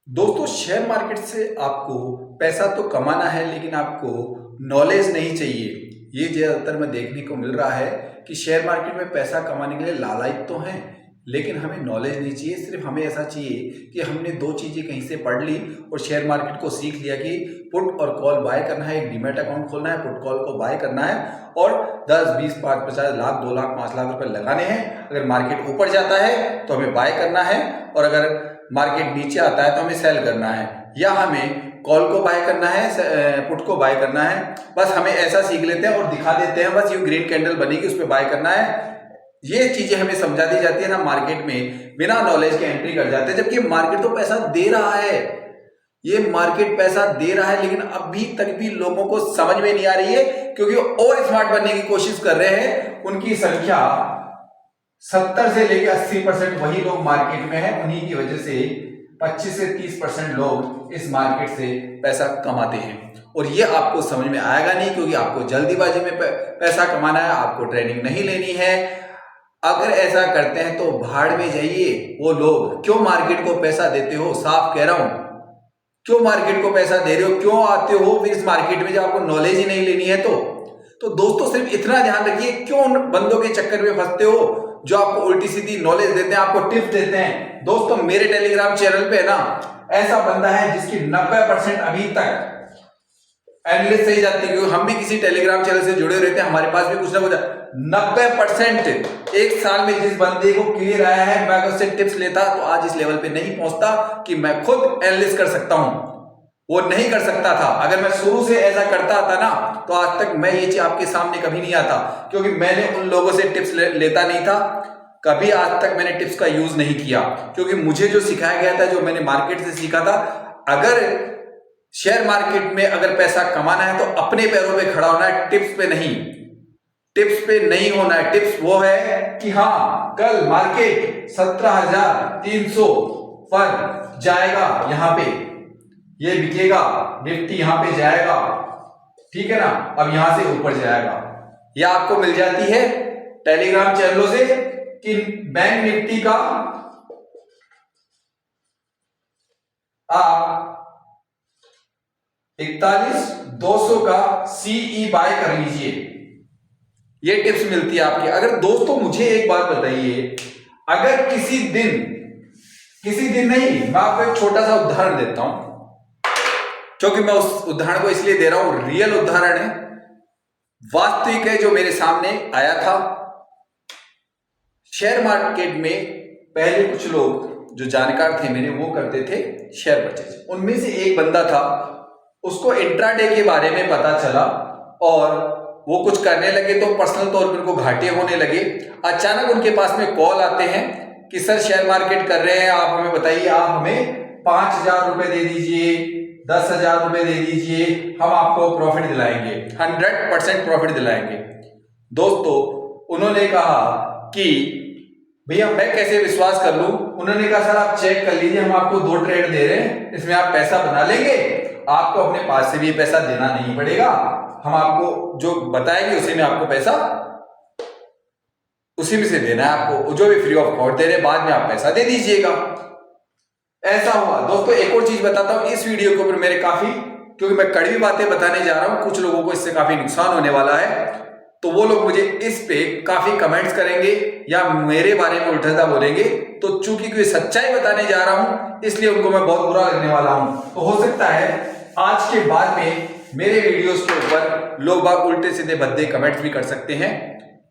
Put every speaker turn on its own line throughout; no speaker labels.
दोस्तों, share market से आपको पैसा तो कमाना है, लेकिन आपको नॉलेज नहीं चाहिए। ये ज़्यादातर मैं देखने को मिल रहा है कि शेयर मार्केट में पैसा कमाने के लिए लालायित तो हैं, लेकिन हमें नॉलेज नहीं चाहिए। सिर्फ हमें ऐसा चाहिए कि हमने दो चीज़ें कहीं से पढ़ ली और शेयर मार्केट को सीख लिया कि पुट और कॉल बाय करना है। एक डीमैट अकाउंट खोलना है, पुट कॉल को बाय करना है और 10, 20, 5, 50 लाख, 2 लाख, 5 लाख रुपए लगाने हैं। अगर मार्केट ऊपर जाता है तो हमें बाय करना है और अगर मार्केट नीचे आता है तो हमें सेल करना है, या हमें कॉल को बाय करना है, पुट को बाय करना है। बस हमें ऐसा सीख लेते हैं और दिखा देते हैं, बस ये ग्रीन कैंडल बनेगी उस पर बाय करना है। ये चीजें हमें समझा दी जाती है ना, मार्केट में बिना नॉलेज के एंट्री कर जाते हैं, जबकि मार्केट तो पैसा दे रहा है। ये मार्केट पैसा दे रहा है, लेकिन अभी तक भी लोगों को समझ में नहीं आ रही है, क्योंकि और स्मार्ट बनने की कोशिश कर रहे हैं। उनकी संख्या 70 से लेकर 80% वही लोग मार्केट में हैं। उन्हीं की वजह से 25 से 30% लोग इस मार्केट से पैसा कमाते हैं। और ये आपको समझ में आएगा नहीं, क्योंकि आपको जल्दीबाजी में पैसा कमाना है, आपको ट्रेनिंग नहीं लेनी है। अगर ऐसा करते हैं तो भाड़ में जाइए। वो लोग क्यों मार्केट को पैसा देते हो? साफ कह रहा हूं, क्यों मार्केट को पैसा दे रहे हो? क्यों आते हो फिर इस मार्केट में जब आपको नॉलेज ही नहीं लेनी है? तो दोस्तों, सिर्फ इतना ध्यान रखिए, क्यों उन बंदों के चक्कर में फंसते हो जो आपको उल्टी सीधी नॉलेज देते हैं, आपको टिप्स देते हैं। दोस्तों, मेरे टेलीग्राम चैनल पे ना ऐसा बंदा है जिसकी 90% अभी तक एनालिस्ट सही जाती है, क्योंकि हम भी किसी टेलीग्राम चैनल से जुड़े रहते हैं, हमारे पास भी कुछ ना कुछ 90% एक साल में जिस बंदे को क्लियर आया है, मैं उससे टिप्स लेता तो आज इस लेवल पे नहीं पहुंचता कि मैं खुद एनालिस्ट कर सकता हूं। वो नहीं कर सकता था। अगर मैं शुरू से ऐसा करता था ना, तो आज तक मैं ये चीज आपके सामने कभी नहीं आता, क्योंकि मैंने उन लोगों से टिप्स लेता नहीं था। कभी आज तक मैंने टिप्स का यूज नहीं किया, क्योंकि मुझे जो सिखाया गया था, जो मैंने मार्केट से सीखा था, अगर शेयर मार्केट में अगर पैसा कमाना है तो अपने पैरों पे खड़ा होना है, टिप्स पे नहीं। टिप्स पे नहीं होना है। टिप्स वो है कि हाँ, कल मार्केट 17,300 पर जाएगा, यहां पे ये बिकेगा, निफ्टी यहां पे जाएगा, ठीक है ना, अब यहां से ऊपर जाएगा। यह आपको मिल जाती है टेलीग्राम चैनलों से कि बैंक निफ्टी का आप 41,200 का सीई बाय कर लीजिए। ये टिप्स मिलती है आपकी। अगर दोस्तों, मुझे एक बात बताइए, अगर किसी दिन नहीं, मैं आपको एक छोटा सा उदाहरण देता हूं, क्योंकि मैं उस उदाहरण को इसलिए दे रहा हूं, रियल उदाहरण है, वास्तविक है, जो मेरे सामने आया था। शेयर मार्केट में पहले कुछ लोग जो जानकार थे मेरे, वो करते थे शेयर परचेज। उनमें से एक बंदा था, उसको इंट्राडे के बारे में पता चला और वो कुछ करने लगे, तो पर्सनल तौर पर उनको घाटे होने लगे। अचानक उनके पास में कॉल आते हैं कि सर, शेयर मार्केट कर रहे हैं, आप हमें बताइए, आप हमें 5,000 रुपए दे दीजिए, 10,000 रुपए दे दीजिए, हम आपको प्रॉफिट दिलाएंगे, 100% प्रॉफिट दिलाएंगे। दोस्तों, उन्होंने कहा कि भैया मैं कैसे विश्वास कर लूं? उन्होंने कहा सर, आप चेक कर लीजिए, हम आपको 2 ट्रेड दे रहे हैं, इसमें आप पैसा बना लेंगे, आपको अपने पास से भी पैसा देना नहीं पड़ेगा, हम आपको जो बताएंगे उसी में आपको पैसा, उसी में से देना है आपको, जो भी फ्री ऑफ कॉस्ट दे रहे हैं, बाद में आप पैसा दे दीजिएगा। ऐसा हुआ। दोस्तों, एक और चीज बताता हूं इस वीडियो के ऊपर, मेरे काफी, क्योंकि मैं कड़वी बातें बताने जा रहा हूं, कुछ लोगों को इससे काफी नुकसान होने वाला है, तो वो लोग मुझे इस पे काफी कमेंट्स करेंगे या मेरे बारे में उल्टा बोलेंगे। तो चूंकि कोई सच्चाई बताने जा रहा हूं, इसलिए उनको मैं बहुत बुरा लगने वाला हूं। तो हो सकता है आज के बाद में मेरे वीडियोस के ऊपर लोग बाग उल्टे सीधे भद्दे कमेंट्स भी कर सकते हैं,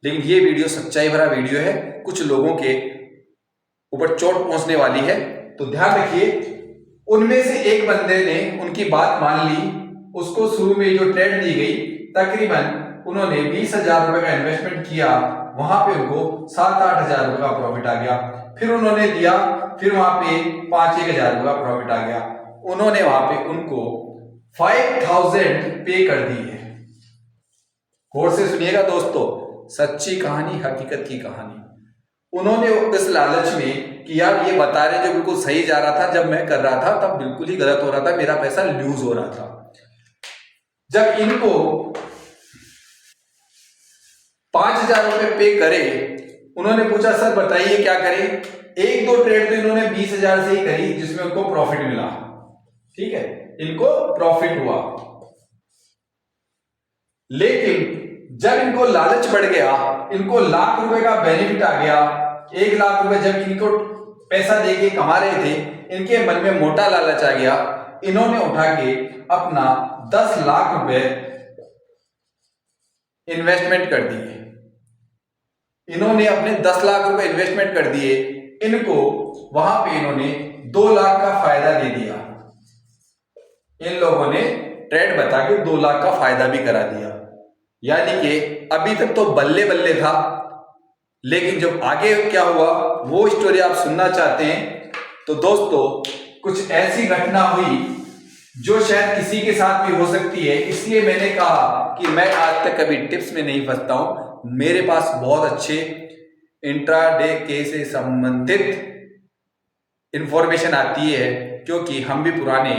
लेकिन ये वीडियो सच्चाई भरा वीडियो है, कुछ लोगों के ऊपर चोट पहुंचने वाली है, तो ध्यान रखिए। उनमें से एक बंदे ने उनकी बात मान ली, उसको शुरू में जो ट्रेड दी गई, तकरीबन उन्होंने 20,000 रुपए का इन्वेस्टमेंट किया, वहां पे उनको 7-8 हजार रुपए का प्रॉफिट आ गया। फिर उन्होंने दिया, फिर वहां पे 5-1 हजार रुपए का प्रॉफिट आ गया। उन्होंने वहां पे उनको 5,000 पे कर दी है। गौर से सुनिएगा दोस्तों, सच्ची कहानी, हकीकत की कहानी। उन्होंने इस लालच में कि यार ये बता रहे जो बिल्कुल सही जा रहा था, जब मैं कर रहा था तब बिल्कुल ही गलत हो रहा था, मेरा पैसा लूज हो रहा था। जब इनको 5,000 रुपए पे करे उन्होंने पूछा सर बताइए क्या करें। एक दो ट्रेड तो इन्होंने 20,000 से ही करी जिसमें उनको प्रॉफिट मिला, ठीक है, इनको प्रॉफिट हुआ। लेकिन जब इनको लालच बढ़ गया, इनको लाख रुपए का बेनिफिट आ गया, 1 लाख रुपए जब इनको पैसा देके कमा रहे थे, इनके मन में मोटा लालच आ गया, इन्होंने उठा के अपना 10 लाख रुपए इन्वेस्टमेंट कर दिए। इन्होंने अपने 10 लाख रुपए इन्वेस्टमेंट कर दिए, इनको वहां पे इन्होंने 2 लाख का फायदा दे दिया। इन लोगों ने ट्रेड बता के 2 लाख का फायदा भी करा दिया। यानी कि अभी तक तो बल्ले बल्ले था, लेकिन जब आगे क्या हुआ वो स्टोरी आप सुनना चाहते हैं तो दोस्तों कुछ ऐसी घटना हुई जो शायद किसी के साथ भी हो सकती है। इसलिए मैंने कहा कि मैं आज तक कभी टिप्स में नहीं फंसता हूं। मेरे पास बहुत अच्छे इंट्राडे के से संबंधित इंफॉर्मेशन आती है, क्योंकि हम भी पुराने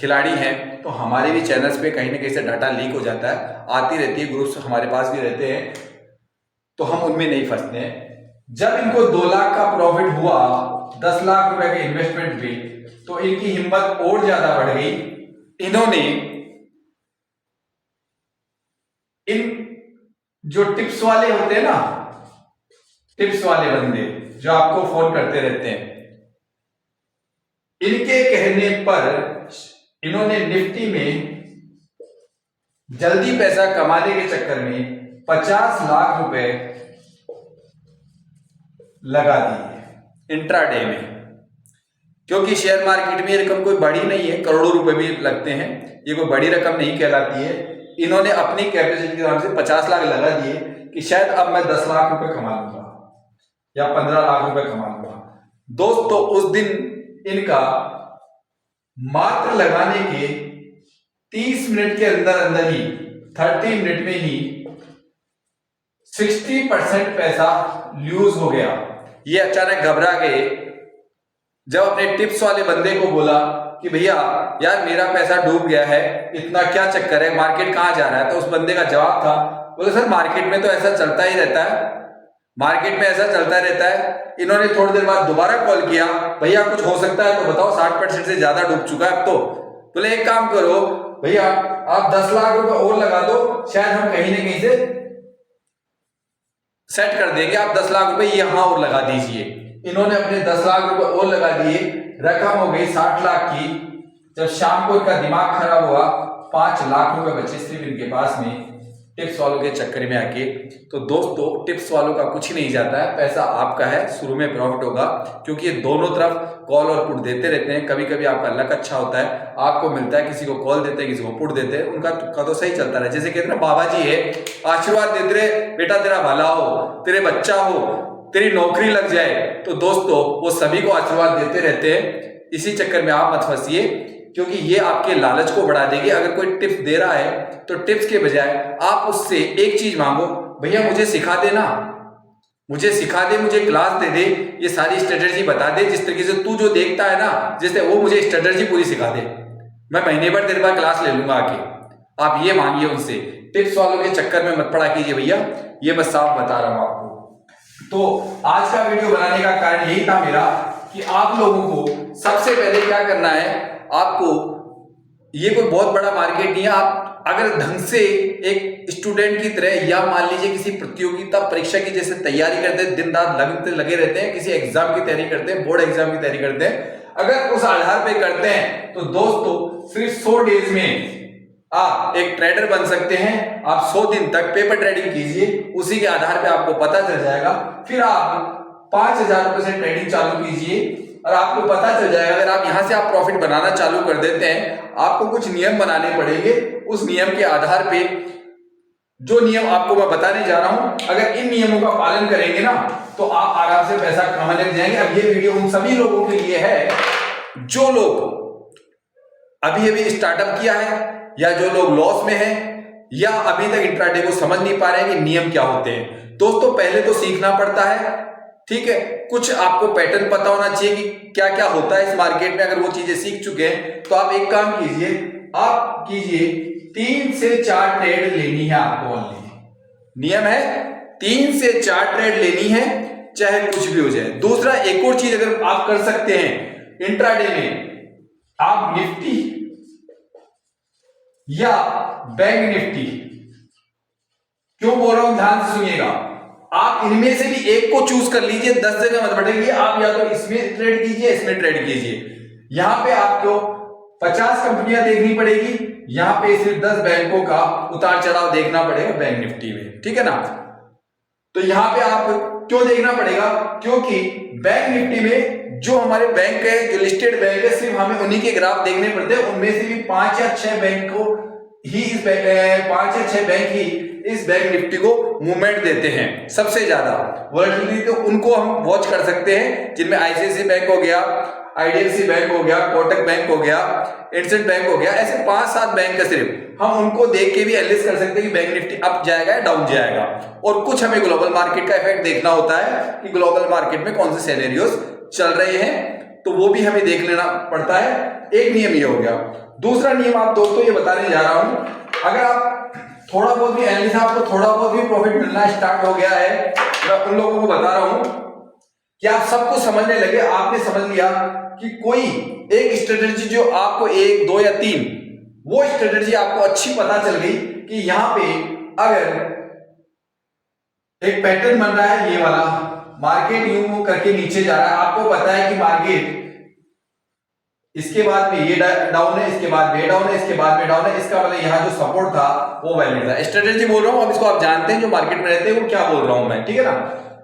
खिलाड़ी हैं तो हमारे भी चैनल्स पे कहीं ना कहीं से डाटा लीक हो जाता है, आती रहती है, ग्रुप्स हमारे पास भी रहते हैं, तो हम उनमें नहीं फंसते हैं। जब इनको 2 लाख का प्रॉफिट हुआ 10 लाख रुपए के इन्वेस्टमेंट पे, तो इनकी हिम्मत और ज्यादा बढ़ गई। इन्होंने इन जो टिप्स वाले होते हैं ना, टिप्स वाले बंदे जो आपको फोन करते रहते हैं, इनके कहने पर इन्होंने निफ्टी में जल्दी पैसा कमाने के चक्कर में 50 लाख रुपए लगा दिए इंट्राडे में। क्योंकि शेयर मार्केट में ये रकम कोई बड़ी नहीं है, करोड़ों रुपए भी लगते हैं, ये कोई बड़ी रकम नहीं कहलाती है। इन्होंने अपनी कैपेसिटी के नाम से 50 लाख लगा दिए कि शायद अब मैं 10 लाख रुपए कमा लूंगा या 15 लाख रुपए कमा लूंगा। दोस्तों उस दिन इनका मात्र लगाने के 30 मिनट के अंदर अंदर ही 30 मिनट में ही 60% पैसा लूज हो गया। ये अचानक घबरा गए। जब अपने टिप्स वाले बंदे को बोला कि भैया यार मेरा पैसा डूब गया है, इतना क्या चक्कर है, मार्केट कहां जा रहा है, तो उस बंदे का जवाब था, बोले सर मार्केट में तो ऐसा चलता ही रहता है, मार्केट में ऐसा चलता रहता है। इन्होंने थोड़ी देर बाद दोबारा कॉल किया, भैया कुछ हो सकता है तो बताओ, 60% से ज्यादा डूब चुका है अब तो। बोले एक काम करो भैया आप 10 लाख रुपए और लगा दो, शायद हम कहीं ना कहीं से सेट कर देंगे, आप 10 लाख रुपए यहां और लगा दीजिए। इन्होंने अपने 10 लाख रुपए और लगा दिए, रकम हो गई 60 लाख की। जब शाम को इनका दिमाग खराब हुआ, 5 लाख रुपए बचे सिर्फ इनके पास में टिप्स वालों के चक्कर में आके। तो दोस्तों टिप्स वालों का कुछ ही नहीं जाता है, पैसा आपका है, शुरू में प्रॉफिट होगा, क्योंकि ये दोनों तरफ कॉल और पुट देते रहते हैं। कभी कभी आपका लक अच्छा होता है, आपको मिलता है, किसी को कॉल देते हैं, किसी को पुट देते हैं, उनका तुक्का तो सही चलता रहे। जैसे कहते हैं बाबा जी है, आशीर्वाद देते रहे, बेटा तेरा भला हो, तेरे बच्चा हो, तेरी नौकरी लग जाए। तो दोस्तों वो सभी को आशीर्वाद देते रहते हैं। इसी चक्कर में आप मत फंसिए, क्योंकि ये आपके लालच को बढ़ा देगी। अगर कोई टिप्स दे रहा है तो टिप्स के बजाय आप उससे एक चीज मांगो, भैया मुझे सिखा देना, मुझे सिखा दे, मुझे क्लास दे दे, ये सारी स्ट्रेटेजी बता दे, जिस तरीके से तू जो देखता है ना, जैसे वो मुझे स्ट्रेटेजी पूरी सिखा दे, मैं महीने भर तेरे पास क्लास ले लूंगा आके। आप ये मांगिए उनसे, टिप्स वालों के चक्कर में मत पड़ा कीजिए भैया, ये मैं साफ बता रहा हूं आपको। तो आज का वीडियो बनाने का कारण यही था मेरा कि आप लोगों को सबसे पहले क्या करना है, आपको ये कोई बहुत बड़ा मार्केट नहीं है। आप अगर ढंग से एक स्टूडेंट की तरह, या मान लीजिए किसी प्रतियोगिता परीक्षा की जैसे तैयारी करते हैं, दिन रात लगे रहते हैं, किसी एग्जाम की तैयारी करते हैं, बोर्ड एग्जाम की तैयारी करते हैं, अगर उस आधार पे करते हैं तो दोस्तों सिर्फ 100 डेज में आप एक ट्रेडर बन सकते हैं। आप 100 दिन तक पेपर ट्रेडिंग कीजिए, उसी के आधार पे आपको पता चल जाएगा। फिर आप 5,000 रुपए से ट्रेडिंग चालू कीजिए और आपको पता चल जाएगा। अगर आप यहां से आप प्रॉफिट बनाना चालू कर देते हैं, आपको कुछ नियम बनाने पड़ेंगे। उस नियम के आधार पे, जो नियम आपको मैं बताने जा रहा हूं, अगर इन नियमों का पालन करेंगे ना तो आप आराम से पैसा कमाने लग जाएंगे। अब ये वीडियो उन सभी लोगों के लिए है जो लोग अभी अभी स्टार्टअप किया है, या जो लोग लॉस में हैं, या अभी तक इंट्राडे को समझ नहीं पा रहे हैं कि नियम क्या होते हैं। दोस्तों पहले तो सीखना पड़ता है, ठीक है, कुछ आपको पैटर्न पता होना चाहिए कि क्या क्या होता है इस मार्केट में। अगर वो चीजें सीख चुके हैं तो आप एक काम कीजिए, आप कीजिए 3 से 4 ट्रेड लेनी है आपको। ओनली नियम है 3 से 4 ट्रेड लेनी है। चाहे कुछ भी हो जाए। दूसरा एक और चीज अगर आप कर सकते हैं इंट्राडे में, आप निफ्टी या बैंक निफ्टी, क्यों बोल रहा हूं ध्यान से सुनिएगा, आप इनमें से भी एक को चूज कर लीजिए, 10 जगह मत भटकिए। आप या तो इसमें ट्रेड कीजिए, इसमें ट्रेड कीजिए। यहां पे आपको 50 कंपनियां देखनी पड़ेगी, यहां पे सिर्फ 10 बैंकों का उतार चढ़ाव देखना पड़ेगा बैंक निफ्टी में, ठीक है ना। तो यहां पे आप क्यों देखना पड़ेगा, क्योंकि बैंक निफ्टी में जो हमारे बैंक है, जो लिस्टेड बैंक है, सिर्फ हमें उन्हीं के ग्राफ देखने पड़ते हैं। उनमें से भी 5 या 6 बैंक को ही इस 5 या 6 बैंक ही इस बैंक निफ्टी को मूवमेंट देते हैं सबसे ज्यादा वोलेटिलिटी। तो उनको हम वॉच कर सकते हैं, जिनमें आईसीआईसीआई बैंक हो गया, आईडीएफसी बैंक हो गया, कोटक बैंक हो गया, इंडसइंड बैंक हो गया, ऐसे 5-7 बैंक का सिर्फ हम उनको देख के भी एनालिसिस कर सकते हैं कि बैंक निफ्टी अप जाएगा या डाउन जाएगा। और कुछ हमें ग्लोबल मार्केट का इफेक्ट देखना होता है कि ग्लोबल मार्केट में कौन से सिनेरियोस चल रहे हैं, तो वो भी हमें देख लेना पड़ता है। एक नियम ये हो गया। दूसरा नियम आप दोस्तों ये बताने जा रहा हूं, अगर आप थोड़ा बहुत भी एनालिसिस, आपको थोड़ा बहुत भी प्रॉफिट मिलना स्टार्ट हो गया है, मैं उन लोगों को बता रहा हूं कि आप सबको समझने लगे, आपने समझ लिया कि कोई एक स्ट्रेटेजी जो आपको 1, 2 या 3, वो स्ट्रेटेजी आपको अच्छी पता चल गई कि यहां पे अगर एक पैटर्न बन रहा है, ये वाला मार्केट यूं करके नीचे जा रहा है, आपको पता है कि मार्केट इसके बाद में ये डाउन है, इसके बाद में डाउन है, इसके बाद में डाउन है, इसका मतलब यहाँ जो सपोर्ट था वो वैलिड था। स्ट्रेटेजी बोल रहा हूं, अब इसको आप जानते हैं जो मार्केट में रहते हैं वो क्या बोल रहा हूं मैं, ठीक है ना।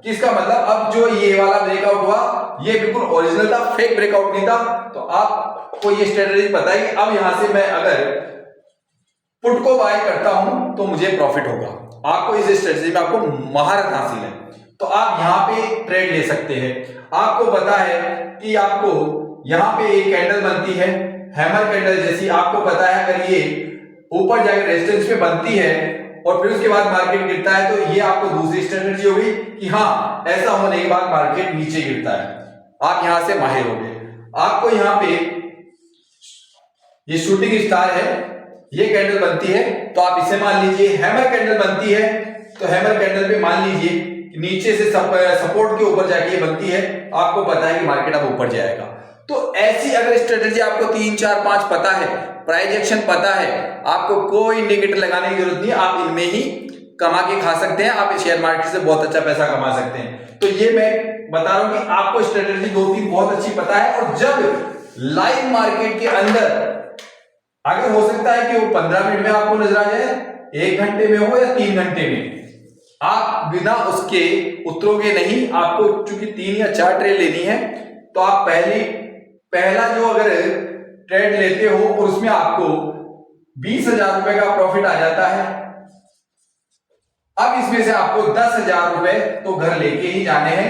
कि इसका मतलब अब जो ये वाला ब्रेकआउट हुआ ये बिल्कुल ओरिजिनल था, फेक ब्रेकआउट नहीं था। तो आपको ये स्ट्रेटेजी पता है कि अब यहां से मैं अगर पुट को बाय करता हूं तो मुझे प्रॉफिट होगा। आपको इस स्ट्रेटेजी में आपको महारत हासिल है, तो आप यहां पे ट्रेड ले सकते हैं। आपको पता है कि आपको यहां पे एक कैंडल बनती है हैमर कैंडल जैसी, आपको पता है अगर ये ऊपर जाकर रेजिस्टेंस पे बनती है और फिर उसके बाद मार्केट गिरता है, तो ये आपको दूसरी स्ट्रेटेजी हो गई कि हाँ ऐसा होने के बाद मार्केट नीचे गिरता है, आप यहां से माहिर हो गए। आपको यहां पे ये शूटिंग स्टार है, ये कैंडल बनती है तो आप इसे मान लीजिए। हैमर कैंडल बनती है तो हैमर कैंडल पे मान लीजिए नीचे से सपोर्ट के ऊपर जाके ये बनती है, आपको पता है कि मार्केट अब ऊपर जाएगा। तो ऐसी अगर स्ट्रेटेजी आपको 3, 4, 5 पता है, प्राइस एक्शन पता है, आपको कोई इंडिकेटर लगाने की जरूरत नहीं, आप इनमें ही कमा के खा सकते हैं। आप शेयर मार्केट से बहुत अच्छा पैसा कमा सकते हैं। तो ये मैं बता रहा हूं कि आपको स्ट्रेटेजी 2-3 बहुत अच्छी पता है, और जब लाइव मार्केट के अंदर अगर हो सकता है कि वो 15 मिनट में आपको नजर आ जाए, 1 घंटे में हो या 3 घंटे में, आप बिना उसके उतरोगे नहीं। आपको चूंकि 3 या 4 ट्रेड लेनी है, तो आप पहला जो अगर ट्रेड लेते हो और उसमें आपको 20,000 रुपए का प्रॉफिट आ जाता है, अब इसमें से आपको 10,000 रुपए तो घर लेके ही जाने हैं।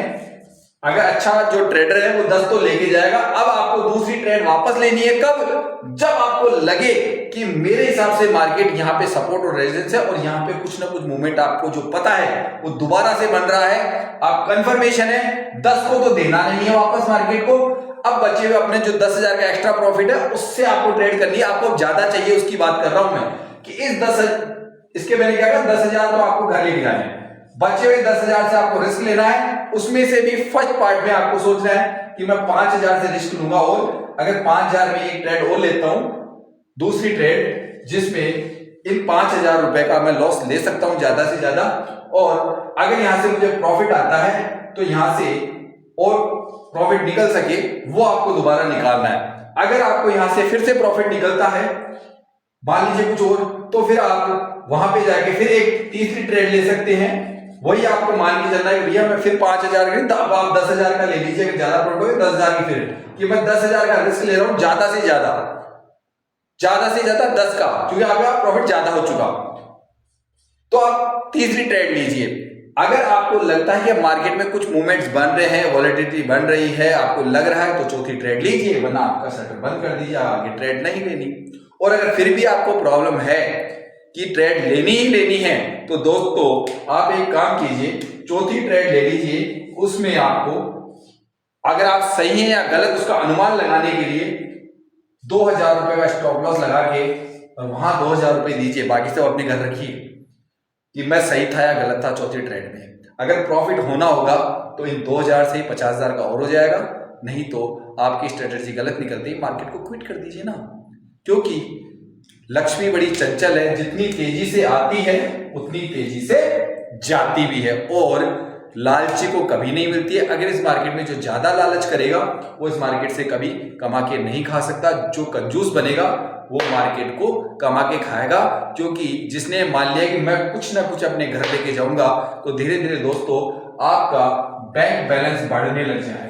अगर अच्छा जो ट्रेडर है वो 10 तो लेके जाएगा। अब आपको दूसरी ट्रेड वापस लेनी है, कब? जब आपको लगे कि मेरे हिसाब से मार्केट यहाँ पे सपोर्ट और रेजिस्टेंस है और यहाँ पे कुछ ना कुछ मूवमेंट आपको जो पता है वो दोबारा से बन रहा है, आप कंफर्मेशन है 10 को तो देना नहीं है वापस मार्केट को। अब बचे हुए अपने जो 10,000 का एक्स्ट्रा प्रॉफिट है उससे आपको ट्रेड करनी है। आपको ज्यादा चाहिए उसकी बात कर रहा हूं मैं कि इसके मैंने क्या कहा, 10,000 तो आपको घर लेके जाने हैं, बचे हुए 10,000 से आपको रिस्क लेना है। उसमें से भी फर्स्ट पार्ट में आपको सोचना है कि मैं 5,000 से रिस्क लूंगा, और अगर 5,000 में एक ट्रेड और लेता हूं, दूसरी ट्रेड जिसमें इन 5,000 रुपए का मैं लॉस ले सकता हूं ज्यादा से ज्यादा, और अगर यहां से मुझे प्रॉफिट आता है तो यहां से और प्रॉफिट निकल सके वो आपको दोबारा निकालना है। अगर आपको यहां से फिर से प्रॉफिट निकलता है, मान लीजिए कुछ और, तो फिर आप वहां पे जाके फिर एक तीसरी ट्रेड ले सकते हैं। वही आपको मान के चलना है कि भैया मैं फिर 5,000 की, अब आप 10,000 का ले लीजिए। अगर ज्यादा प्रॉफिट हो 10,000 की, फिर कि मैं 10,000 का रिस्क ले रहा हूं, ज्यादा से ज्यादा 10 का, क्योंकि आपका प्रॉफिट ज्यादा हो चुका, तो आप तीसरी ट्रेड लीजिए। अगर आपको लगता है कि मार्केट में कुछ मूवमेंट्स बन रहे हैं, वॉलेटिलिटी बन रही है, आपको लग रहा है, तो चौथी ट्रेड लीजिए, वरना आपका शटर बंद कर दीजिए, आगे ट्रेड नहीं लेनी। और अगर फिर भी आपको प्रॉब्लम है कि ट्रेड लेनी ही लेनी है, तो दोस्तों आप एक काम कीजिए, चौथी ट्रेड ले लीजिए। उसमें आपको अगर आप सही हैं या गलत उसका अनुमान लगाने के लिए 2,000 रुपए का स्टॉप लॉस लगा के और वहां 2,000 रुपए दीजिए, बाकी सब अपने घर रखिए कि मैं सही था या गलत था चौथी ट्रेड में। अगर प्रॉफिट होना होगा तो इन 2000 से 50,000 का और हो जाएगा, नहीं तो आपकी स्ट्रेटेजी गलत निकलती है, मार्केट को क्विट कर दीजिए ना। क्योंकि लक्ष्मी बड़ी चंचल है, जितनी तेजी से आती है उतनी तेजी से जाती भी है, और लालची को कभी नहीं मिलती है। अगर इस मार्केट में जो ज्यादा लालच करेगा वो इस मार्केट से कभी कमा के नहीं खा सकता। जो कंजूस बनेगा वो मार्केट को कमा के खाएगा। क्योंकि जिसने मान लिया कि मैं कुछ ना कुछ अपने घर लेके जाऊंगा, तो धीरे धीरे दोस्तों आपका बैंक बैलेंस बढ़ने लग जाएगा,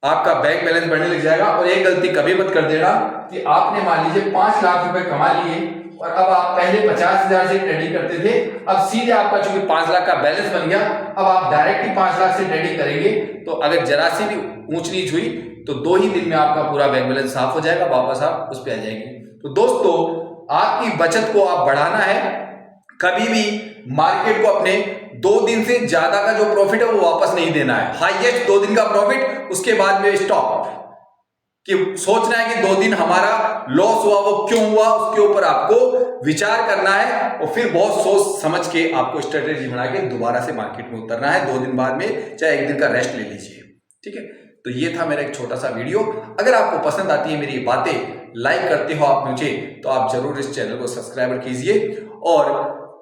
आपका बैंक बैलेंस बढ़ने लग जाएगा। और एक गलती कभी मत कर देना कि आपने मान लीजिए 5 लाख रुपए कमा लिए और अब आप पहले 50,000 से ट्रेडिंग करते थे, अब सीधे आपका चूंकि 5 लाख का बैलेंस बन गया, अब आप डायरेक्ट ही 5 लाख से ट्रेडिंग करेंगे, तो अगर जरा सी भी ऊंच नीच हुई तो 2 ही दिन में आपका पूरा बैंक बैलेंस साफ हो जाएगा, वापस आप उस पर आ जाएंगे। तो दोस्तों आपकी बचत को आप बढ़ाना है। कभी भी मार्केट को अपने 2 दिन से ज्यादा का जो प्रॉफिट है वो वापस नहीं देना है। हाईएस्ट 2 दिन का प्रॉफिट, उसके बाद में स्टॉप। कि सोचना है कि 2 दिन हमारा लॉस हुआ, वो क्यों हुआ, उसके ऊपर आपको विचार करना है और फिर बहुत सोच समझ के आपको स्ट्रेटेजी बना के दोबारा से मार्केट में उतरना है। 2 दिन बाद में चाहे 1 दिन का रेस्ट ले लीजिए, ठीक है। तो ये था मेरा एक छोटा सा वीडियो। अगर आपको पसंद आती है मेरी बातें, लाइक करते हो आप मुझे, तो आप जरूर इस चैनल को सब्सक्राइब कीजिए। और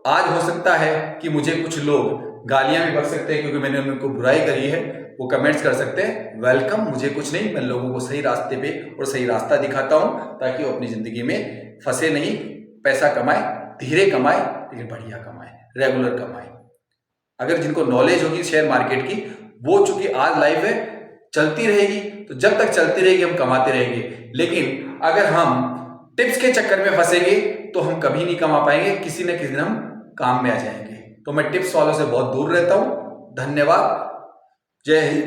आज हो सकता है कि मुझे कुछ लोग गालियां भी बक सकते हैं क्योंकि मैंने उनको बुराई करी है, वो कमेंट्स कर सकते हैं। वेलकम, मुझे कुछ नहीं, मैं लोगों को सही रास्ते पे और सही रास्ता दिखाता हूं ताकि वो अपनी जिंदगी में फंसे नहीं, पैसा कमाए, धीरे कमाए लेकिन बढ़िया कमाए, रेगुलर कमाए। अगर जिनको नॉलेज होगी शेयर मार्केट की, वो चूंकि आज लाइफ है चलती रहेगी, तो जब तक चलती रहेगी हम कमाते रहेंगे। लेकिन अगर हम टिप्स के चक्कर में फंसेंगे तो हम कभी नहीं कमा पाएंगे, किसी न किसी दिन हम काम में आ जाएंगे। तो मैं टिप्स वालों से बहुत दूर रहता हूं। धन्यवाद, जय हिंद।